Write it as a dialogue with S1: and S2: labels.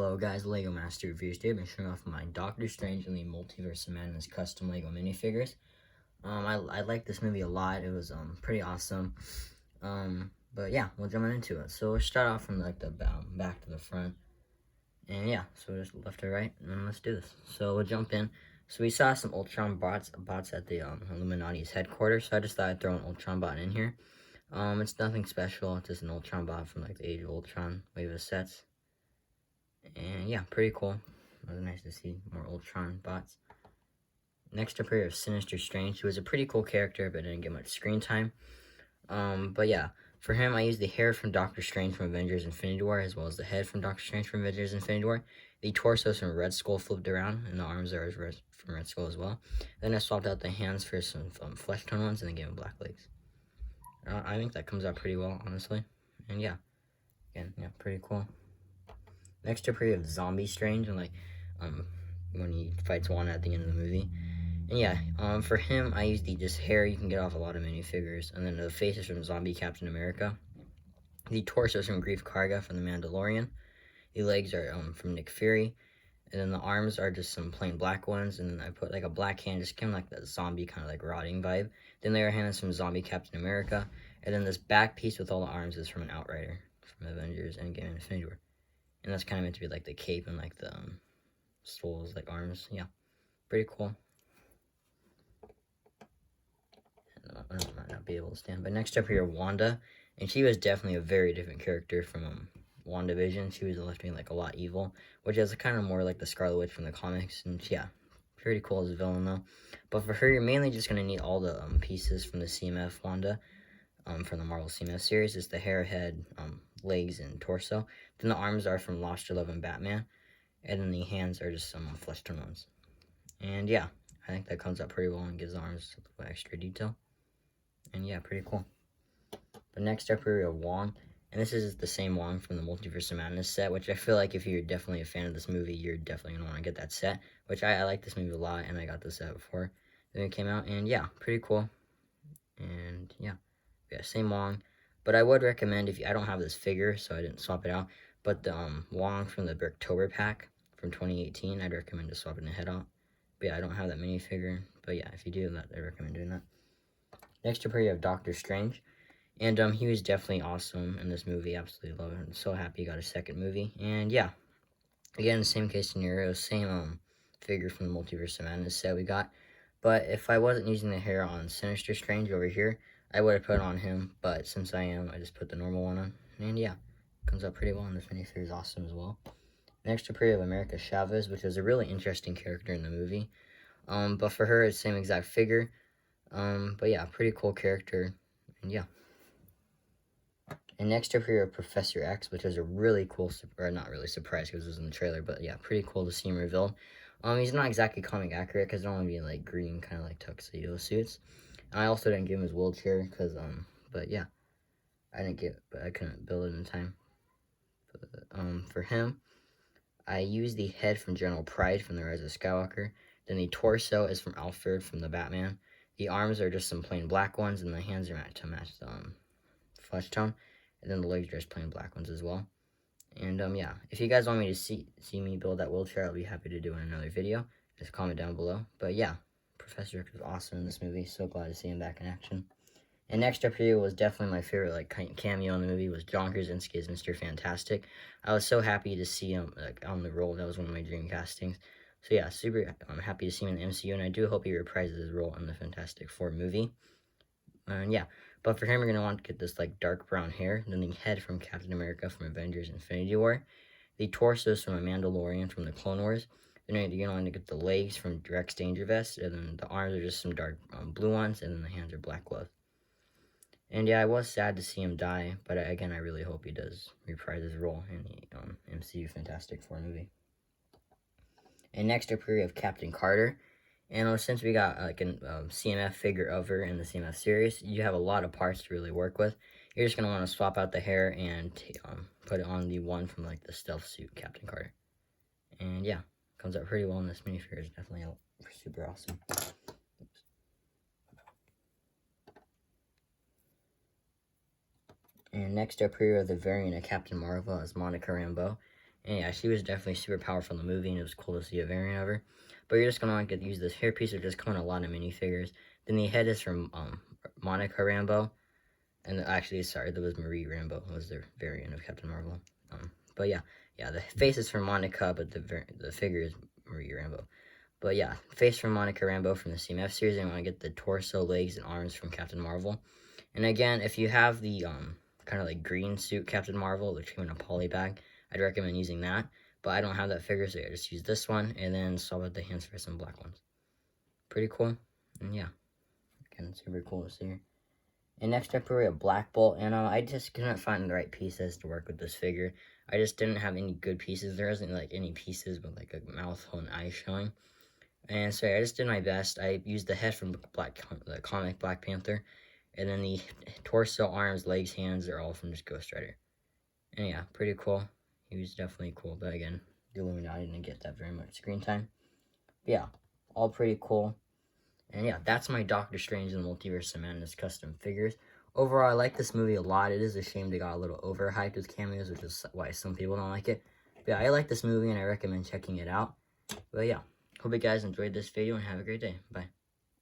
S1: Hello guys, Lego Master Reviews. Today I've been showing off my Doctor Strange and the Multiverse of Madness custom Lego minifigures. I like this movie a lot. It was pretty awesome. But yeah, we'll jump into it. So we'll start off from like the back to the front. And yeah, so just left to right, and let's do this. So we'll jump in. So we saw some Ultronbots at the Illuminati's headquarters. So I just thought I'd throw an Ultronbot in here. It's nothing special. It's just an Ultronbot from like the Age of Ultron wave of sets. And yeah, pretty cool. It was nice to see more Ultron bots. Next up here is Sinister Strange, who was a pretty cool character, but didn't get much screen time. But yeah, for him, I used the hair from Doctor Strange from Avengers Infinity War, as well as the head from Doctor Strange from Avengers Infinity War. The torso is from Red Skull flipped around, and the arms are from Red Skull as well. Then I swapped out the hands for some flesh tone ones, and then gave him black legs. I think that comes out pretty well, honestly. And yeah, again, yeah, pretty cool. Next up here, you have Zombie Strange, and like, when he fights Wanda at the end of the movie. And yeah, for him, I used the just hair you can get off a lot of minifigures, and then the face is from Zombie Captain America. The torso is from Grief Karga from The Mandalorian. The legs are from Nick Fury, and then the arms are just some plain black ones, and then I put like a black hand, just kind of like that zombie kind of like rotting vibe. Then the other hand is from Zombie Captain America, and then this back piece with all the arms is from an Outrider from Avengers Endgame and Infinity War. And that's kind of meant to be like the cape and like the souls, like arms. Yeah, pretty cool. I might not be able to stand. But next up here, Wanda. And she was definitely a very different character from WandaVision. She was left being like a lot evil, which is kind of more like the Scarlet Witch from the comics. And yeah, pretty cool as a villain though. But for her, you're mainly just going to need all the pieces from the CMF Wanda. From the Marvel CMF series. It's the hair, head, legs, and torso. Then the arms are from Lost Your Love and Batman. And then the hands are just some flesh tone ones. And yeah, I think that comes out pretty well and gives the arms a little extra detail. And yeah, pretty cool. But next up here we have Wong. And this is the same Wong from the Multiverse of Madness set, which I feel like if you're definitely a fan of this movie, you're definitely going to want to get that set. Which I like this movie a lot, and I got this set before it came out. And yeah, pretty cool. And yeah. Yeah, same Wong, but I would recommend, if you, I don't have this figure, so I didn't swap it out, but the Wong from the Bricktober pack from 2018, I'd recommend to swapping the head out. But yeah, I don't have that minifigure, but yeah, if you do that, I recommend doing that. Next up here, you have Doctor Strange, and he was definitely awesome in this movie. Absolutely love it. I'm so happy he got a second movie, and yeah, again, same case scenario, same figure from the Multiverse of Madness set we got. But if I wasn't using the hair on Sinister Strange over here, I would have put it on him, but since I am, I just put the normal one on. And yeah, comes out pretty well, and this minifigure is awesome as well. Next up, we have America Chavez, which is a really interesting character in the movie. But for her, it's the same exact figure. But yeah, pretty cool character, and yeah. And next up here, Professor X, which is a really cool, or not really surprise because it was in the trailer, but yeah, pretty cool to see him revealed. He's not exactly comic accurate because they're only being like green, kind of like tuxedo suits. I also didn't give him his wheelchair because, but yeah, but I couldn't build it in time. But, for him, I used the head from General Pride from The Rise of Skywalker. Then the torso is from Alfred from the Batman. The arms are just some plain black ones, and the hands are to match the flesh tone. And then the legs are just plain black ones as well. And, yeah, if you guys want me to see me build that wheelchair, I'll be happy to do it in another video. Just comment down below. But, yeah. Professor X was awesome in this movie. So glad to see him back in action. And next up here was definitely my favorite like cameo in the movie was John Krasinski as Mr. Fantastic. I was so happy to see him like on the role. That was one of my dream castings. So yeah, I'm happy to see him in the MCU, and I do hope he reprises his role in the Fantastic Four movie. And yeah, but for him, you're gonna want to get this like dark brown hair, then the head from Captain America from Avengers Infinity War, the torso is from a Mandalorian from the Clone Wars. Then you're going to get the legs from Rex Dangervest, and then the arms are just some dark blue ones, and then the hands are black gloves. And yeah, I was sad to see him die, but again, I really hope he does reprise his role in the MCU Fantastic Four movie. And next up here, we have Captain Carter. And since we got like a CMF figure of her in the CMF series, you have a lot of parts to really work with. You're just going to want to swap out the hair and put it on the one from like the stealth suit Captain Carter. And yeah. Comes out pretty well in this minifigure. Is definitely super awesome. Oops. And next up here are the variant of Captain Marvel as Monica Rambeau. And yeah, she was definitely super powerful in the movie, and it was cool to see a variant of her. But you're just gonna want to use this hairpiece, which just come in a lot of minifigures. Then the head is from Monica Rambeau, and actually, sorry, that was Marie Rambeau was their variant of Captain Marvel. But yeah, the face is from Monica, but the figure is Marie Rambeau. But yeah, face from Monica Rambeau from the CMF series, and I want to get the torso, legs, and arms from Captain Marvel. And again, if you have the kind of like green suit Captain Marvel, which came in a poly bag, I'd recommend using that. But I don't have that figure, so I just use this one, and then swap out the hands for some black ones. Pretty cool. And yeah, again, super cool to see her. And next up, we have Black Bolt, and I just couldn't find the right pieces to work with this figure. I just didn't have any good pieces. There wasn't like any pieces with like a mouth, hole, and eyes showing. And so I just did my best. I used the head from the comic Black Panther, and then the torso, arms, legs, hands are all from just Ghost Rider. And yeah, pretty cool. He was definitely cool, but again, the Illuminati didn't get that very much screen time. But yeah, all pretty cool. And yeah, that's my Doctor Strange and the Multiverse of Madness custom figures. Overall, I like this movie a lot. It is a shame they got a little overhyped with cameos, which is why some people don't like it. But yeah, I like this movie and I recommend checking it out. But yeah, hope you guys enjoyed this video and have a great day. Bye.